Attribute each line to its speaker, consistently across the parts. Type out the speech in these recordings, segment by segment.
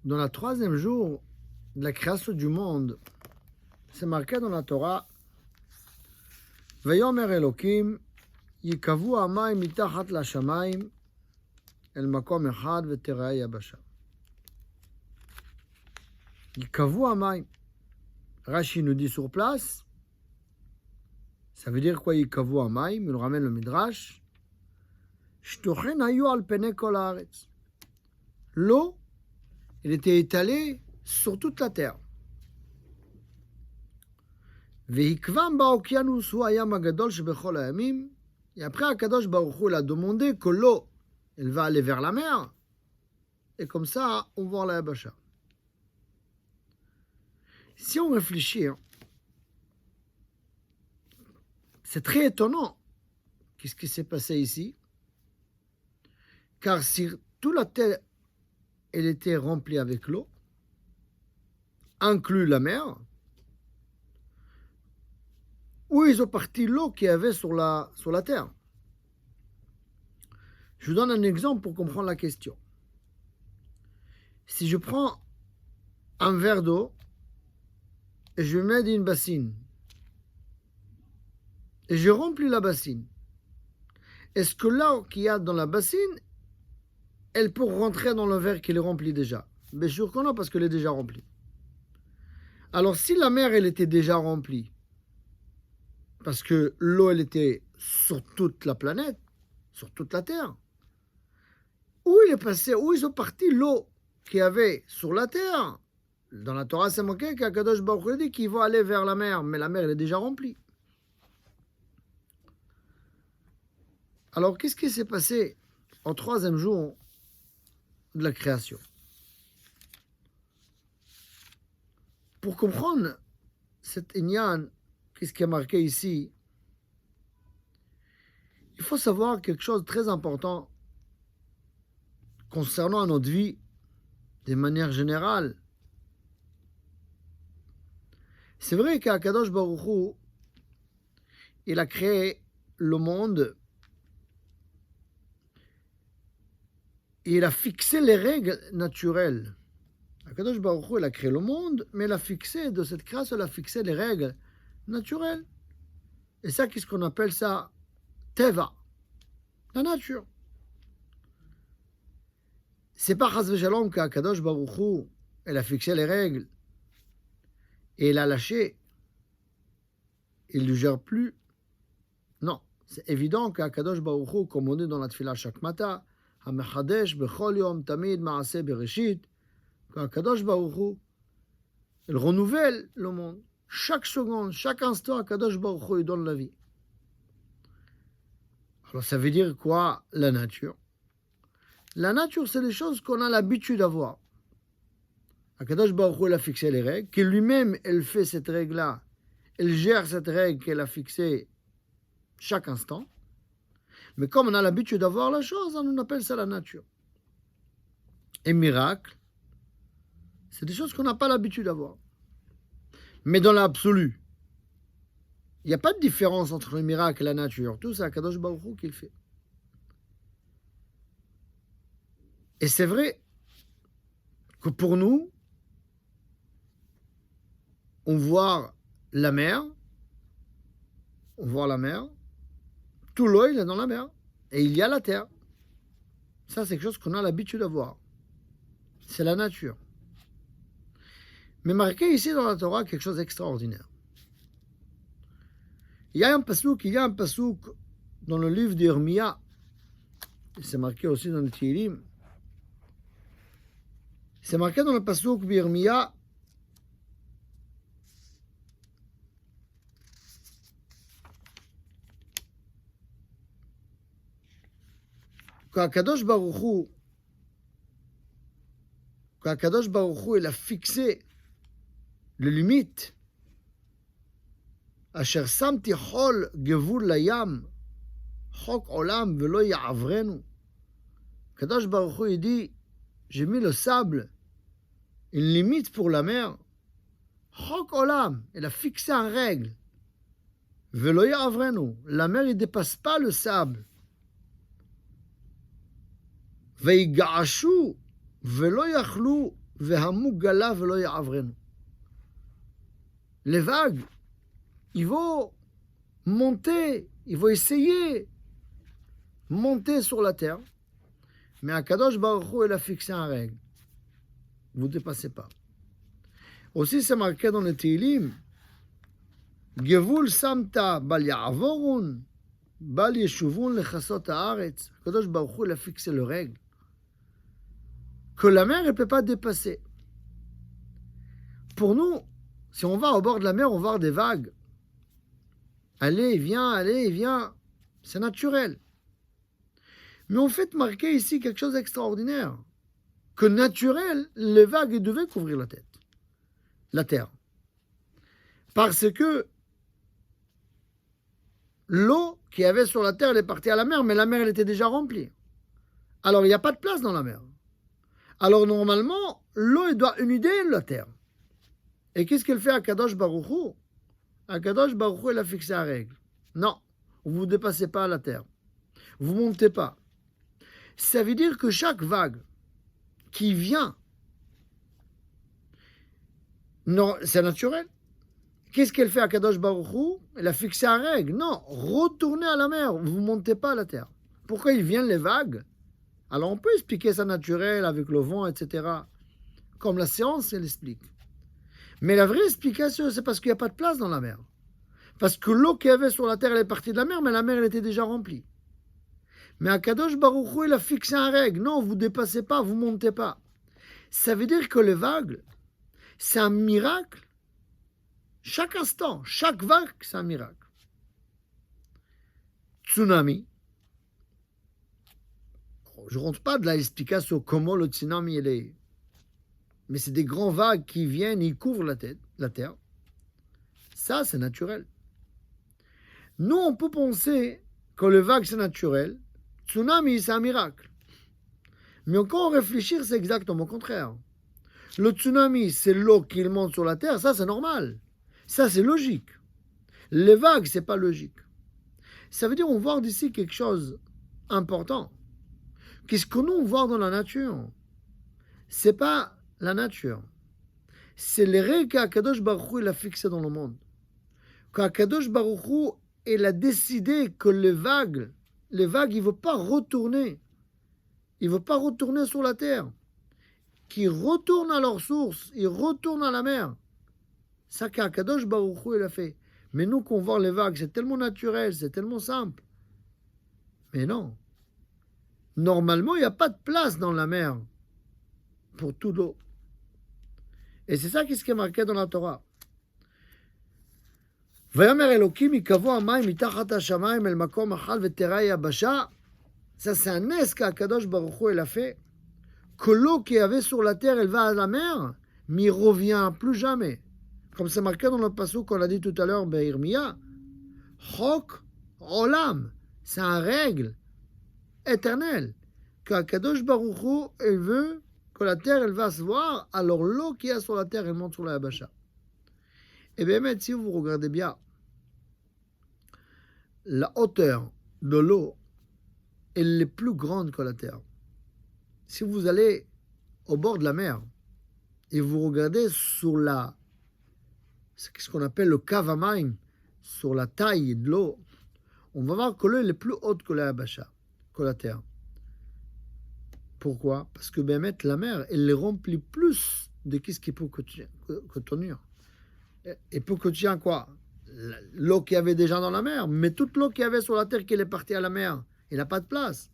Speaker 1: dans le troisième jour de la création du monde, c'est marqué dans la Torah, Vayomer Elokim, yikavu hamayim mitachat lashamayim, el makom echad veterei yabasha. Yikavu hamayim. Rashi nous dit sur place, ça veut dire quoi yikavu hamayim? Il nous ramène le Midrash. Shtochen hayu al pene kol haaretz. L'eau, elle était étalée sur toute la terre. Vehikvam ba'okianus hu hayam hagadol shebechol hayamim. Et après, Akadosh Baruch Hu a demandé que l'eau, elle va aller vers la mer. Et comme ça, on voit la Yabasha. Si on réfléchit, c'est très étonnant qu'est-ce qui s'est passé ici. Car si toute la terre, elle était remplie avec l'eau, inclus la mer, où ils ont parti l'eau qu'il y avait sur la terre. Je vous donne un exemple pour comprendre la question. Si je prends un verre d'eau et je mets dans une bassine et je remplis la bassine, est-ce que l'eau qu'il y a dans la bassine, elle peut rentrer dans le verre qui est rempli déjà? Bien sûr que non, parce qu'elle est déjà remplie. Alors si la mer, elle était déjà remplie, parce que l'eau, elle était sur toute la planète, sur toute la Terre. Où il est passé, où ils sont partis l'eau qu'il y avait sur la Terre? Dans la Torah, c'est marqué qu'Akadosh Baruch Hu dit qu'ils vont aller vers la mer, mais la mer, elle est déjà remplie. Alors, qu'est-ce qui s'est passé au troisième jour de la création? Pour comprendre cet inyan, qu'est-ce qui est marqué ici? Il faut savoir quelque chose de très important concernant notre vie, de manière générale. C'est vrai qu'Akadosh Baruch Hu, il a créé le monde et il a fixé les règles naturelles. Akadosh Baruch Hu, il a créé le monde, mais il a fixé, de cette création, il a fixé les règles naturelles. Et ça, qu'est-ce qu'on appelle ça? Teva, la nature. C'est pas Chas v'Shalom qu'Akadosh Baruch Hu, elle a fixé les règles et il a lâché. Il ne le gère plus. Non, c'est évident qu'Akadosh Baruch Hu, comme on dit dans la Tfila chaque matin, HaMechadesh bechol yom tamid ma'aseh bereshit, qu'Akadosh Baruch Hu, il renouvelle le monde. Chaque seconde, chaque instant, Akadosh Baruch Hu, il donne la vie. Alors ça veut dire quoi, la nature? La nature, c'est les choses qu'on a l'habitude d'avoir. Akadosh Baruch Hu, il a fixé les règles, que lui-même, il fait cette règle-là, il gère cette règle qu'elle a fixée chaque instant. Mais comme on a l'habitude d'avoir la chose, on appelle ça la nature. Et miracle, c'est des choses qu'on n'a pas l'habitude d'avoir. Mais dans l'absolu, il n'y a pas de différence entre le miracle et la nature. Tout ça, Akadosh Baruch Hu qui le fait. Et c'est vrai que pour nous, on voit la mer, tout l'eau, il est dans la mer, et il y a la terre. Ça, c'est quelque chose qu'on a l'habitude d'avoir. C'est la nature. Mais marqué ici dans la Torah quelque chose d'extraordinaire. Il y a un pasouk dans le livre d'Irmia, et c'est marqué aussi dans le Tehillim. C'est marqué dans le pasouk d'Irmia, qu'Akadosh Baruch Hu, il a fixé les limites. Asher samti chol gevul layam, chok olam velo ya'avrenu. Akadosh Baruch Hu, il dit, j'ai mis le sable, une limite pour la mer. Chok olam, il a fixé une règle. Velo ya'avrenu, la mer, il ne dépasse pas le sable. ויגעשו ולא יכלו והמוגלה ולא יעברנו. Les vagues, ils vont monter, ils vont essayer monter sur la terre, mais Akadosh Baruch Hu, il a fixé un règle. Vous ne dépassez pas. Aussi, c'est marqué dans le Tehillim, Gevul samta bal ya'avorun, bal yeshuvun lechasot haaretz. Akadosh Baruch Hu, il a fixé le règle que la mer ne peut pas dépasser. Pour nous, si on va au bord de la mer, on va voir des vagues. Allez, viens. C'est naturel. Mais on fait marquer ici quelque chose d'extraordinaire. Que naturel, les vagues devaient couvrir la terre. Parce que l'eau qu'il y avait sur la terre, elle est partie à la mer, mais la mer, elle était déjà remplie. Alors, il n'y a pas de place dans la mer. Alors, normalement, l'eau, elle doit inonder la terre. Et qu'est-ce qu'elle fait à Kadosh Baruch Hu? À Kadosh Baruch Hu, elle a fixé la règle. Non, vous ne dépassez pas la terre. Vous ne montez pas. Ça veut dire que chaque vague qui vient, non, c'est naturel. Qu'est-ce qu'elle fait à Kadosh Baruch Hu? Elle a fixé la règle. Non, retournez à la mer, vous ne montez pas à la terre. Pourquoi ils viennent les vagues? Alors on peut expliquer ça naturel avec le vent, etc. Comme la science, elle explique. Mais la vraie explication, c'est parce qu'il n'y a pas de place dans la mer. Parce que l'eau qu'il y avait sur la terre, elle est partie de la mer, mais la mer, elle était déjà remplie. Mais Akadosh Baruch Hu, il a fixé un règle. Non, vous ne dépassez pas, vous ne montez pas. Ça veut dire que les vagues, c'est un miracle. Chaque instant, chaque vague, c'est un miracle. Tsunami. Je ne rentre pas de l'explication comment le tsunami, il est. Mais c'est des grands vagues qui viennent, ils couvrent la terre. Ça, c'est naturel. Nous, on peut penser que le vague, c'est naturel. Tsunami, c'est un miracle. Mais quand on réfléchit, c'est exactement le contraire. Le tsunami, c'est l'eau qui monte sur la terre. Ça, c'est normal. Ça, c'est logique. Les vagues, c'est pas logique. Ça veut dire qu'on voit d'ici quelque chose d'important. Qu'est-ce que nous, on voit dans la nature? C'est pas la nature. C'est les règles qu'Akadosh Baruch Hu, il a fixées dans le monde. Qu'Akadosh Baruch Hu, il a décidé que les vagues, ils ne veulent pas retourner. Ils ne veulent pas retourner sur la terre. Qu'ils retournent à leur source, ils retournent à la mer. Ça qu'Akadosh Baruch Hu, il a fait. Mais nous, qu'on voit les vagues, c'est tellement naturel, c'est tellement simple. Mais non. Normalement, il n'y a pas de place dans la mer pour tout l'eau. Et c'est ça qui est marqué dans la Torah. ויאמר אלוקים יקבעו המים מתחת השמיים אל מקום אחד ותראה יבשה. Ça, c'est un nes qu'Akadosh Baruch Hu, il a fait. Que l'eau qu'il y avait sur la terre, elle va à la mer, mais il ne revient plus jamais. Comme c'est marqué dans le passage qu'on a dit tout à l'heure, Irmia. Chok Olam. C'est une règle éternelle. Qu'Akadosh Baruch Hu, il veut que la terre, elle va se voir, alors l'eau qu'il y a sur la terre, elle monte sur la Yabasha. Et bien, même si vous regardez bien, la hauteur de l'eau, elle est plus grande que la terre. Si vous allez au bord de la mer et vous regardez sur ce qu'on appelle le kavamayim, sur la taille de l'eau, on va voir que l'eau est plus haute que la Yabasha, que la terre. Pourquoi? Parce que Bémet, la mer, elle les remplit plus de ce qu'il peut contenir. Et peut contenir quoi? L'eau qu'il y avait déjà dans la mer, mais toute l'eau qu'il y avait sur la terre qui est partie à la mer, il n'a pas de place.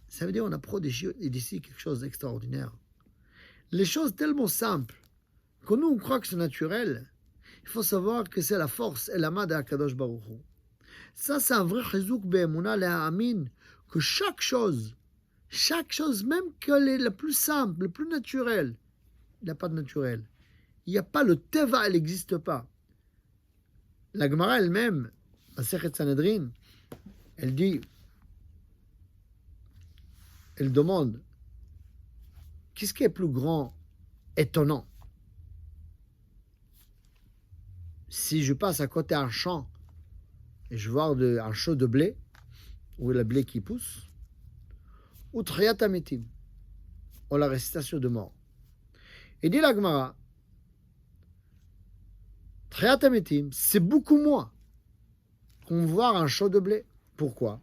Speaker 1: Ça veut dire qu'on apprend d'ici quelque chose d'extraordinaire. Les choses tellement simples, que nous on croit que c'est naturel, il faut savoir que c'est la force et la main d'Akadosh Baruch Hu. Ça, c'est un vrai chizouk be'emunah le'amin, que chaque chose, même qu'elle est la plus simple, la plus naturelle, il n'y a pas de naturel. Il n'y a pas le teva, elle n'existe pas. La Gemara elle-même, à Sechet Sanhedrin, elle dit, elle demande, qu'est-ce qui est plus grand, étonnant? Si je passe à côté d'un champ et je vois un champ de blé, où il y a le blé qui pousse, ou Triat Ametim, ou la récitation de mort. Et dit la Gemara, Tchiat HaMetim, c'est beaucoup moins qu'on voit un champ de blé. Pourquoi?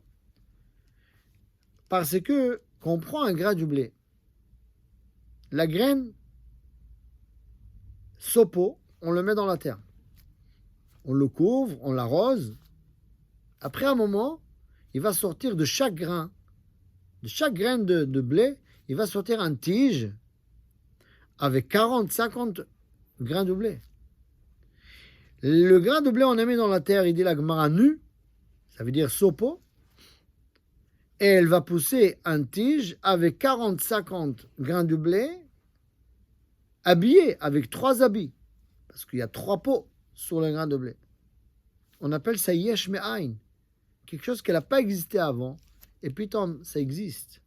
Speaker 1: Parce que quand on prend un grain de blé, la graine, sopo, on le met dans la terre. On le couvre, on l'arrose. Après un moment, il va sortir de chaque grain de blé, il va sortir un tige avec 40, 50 grains de blé. Le grain de blé, on a mis dans la terre, il dit la Gemara nu, ça veut dire sopo, et elle va pousser un tige avec 40, 50 grains de blé, habillé avec 3 habits, parce qu'il y a 3 pots sur le grain de blé. On appelle ça yesh me'ain, quelque chose qui n'a pas existé avant, et puis ça existe.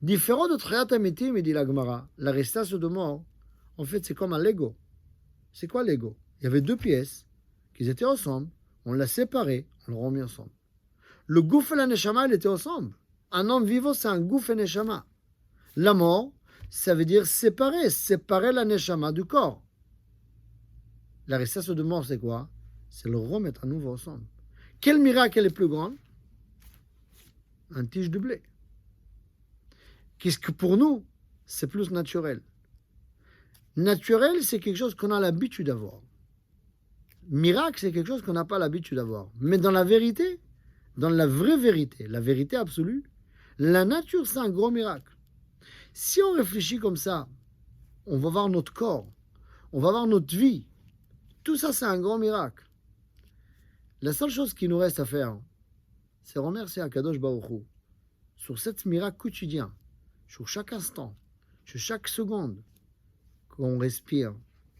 Speaker 1: Différent de Tchiat HaMetim, dit la Gemara, la récitation de mort, en fait, c'est comme un Lego. C'est quoi Lego? Il y avait 2 pièces qui étaient ensemble, on l'a séparé, on l'a remis ensemble. Le gouf et la neshama, ils étaient ensemble. Un homme vivant, c'est un gouf et neshama. La mort, ça veut dire séparer la neshama du corps. La récitation de mort, c'est quoi? C'est le remettre à nouveau ensemble. Quel miracle est le plus grand? Un tige de blé. Qu'est-ce que pour nous, c'est plus naturel. Naturel, c'est quelque chose qu'on a l'habitude d'avoir. Miracle, c'est quelque chose qu'on n'a pas l'habitude d'avoir. Mais dans la vérité, dans la vraie vérité, la vérité absolue, la nature, c'est un gros miracle. Si on réfléchit comme ça, on va voir notre corps, on va voir notre vie. Tout ça, c'est un grand miracle. La seule chose qui nous reste à faire, c'est remercier Akadosh Baruch Hu sur cet miracle quotidien, sur chaque instant, sur chaque seconde, qu'on respire,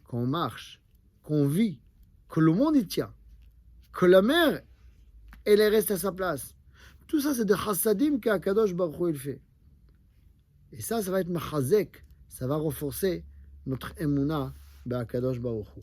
Speaker 1: qu'on marche, qu'on vit, que le monde y tient, que la mer, elle reste à sa place. Tout ça, c'est des chassadim qu'Akadosh Baruch Hu il fait. Et ça va être machazek, ça va renforcer notre emuna b'Akadosh Baruch Hu.